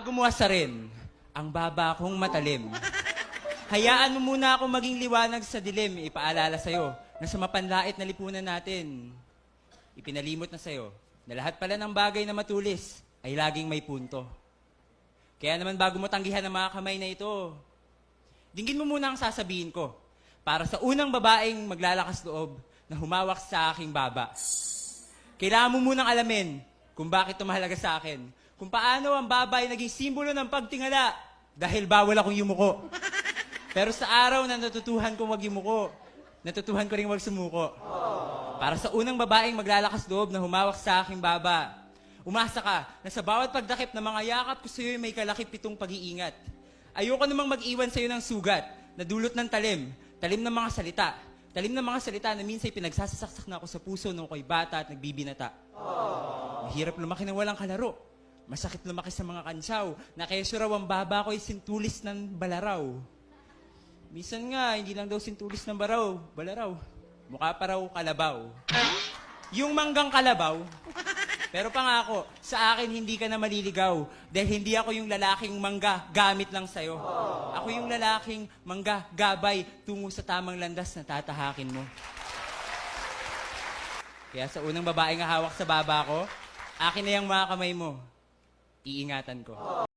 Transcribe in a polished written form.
Bago mo asarin, ang baba kong matalim. Hayaan mo muna ako maging liwanag sa dilim. Ipaalala sa'yo na sa mapanlait na lipunan natin, ipinalimot na sa'yo na lahat pala ng bagay na matulis ay laging may punto. Kaya naman bago mo tanggihan ang mga kamay na ito, dinggin mo muna ang sasabihin ko para sa unang babaeng maglalakas loob na humawak sa aking baba. Kailangan mo munang alamin kung bakit ito mahalaga sa akin. Kung paano ang baba ay naging simbolo ng pagtingala dahil bawal akong yumuko. Pero sa araw na natutuhan kong wag yumuko, natutuhan ko rin wag sumuko. Para sa unang babaeng maglalakas loob na humawak sa aking baba, umasa ka na sa bawat pagdakip ng mga yakap ko sa iyo may kalakip itong pag-iingat. Ayoko namang mag-iwan sa iyo ng sugat na dulot ng talim ng mga salita. Talim ng mga salita na minsan pinagsasasaksak na ako sa puso nung ako'y bata at nagbibinata. Mahirap lumaki ng walang kalaro. Masakit lumaki sa mga kansaw na kesyo raw ang baba ko'y sintulis ng balaraw. Minsan nga, hindi lang daw sintulis ng balaraw. Mukha pa raw kalabaw. Yung manggang kalabaw, pero pangako, sa akin hindi ka na maliligaw dahil hindi ako yung lalaking mangga gamit lang sa'yo. Ako yung lalaking mangga gabay tungo sa tamang landas na tatahakin mo. Kaya sa unang babaeng hawak sa baba ko, akin na yung mga kamay mo. Iingatan ko.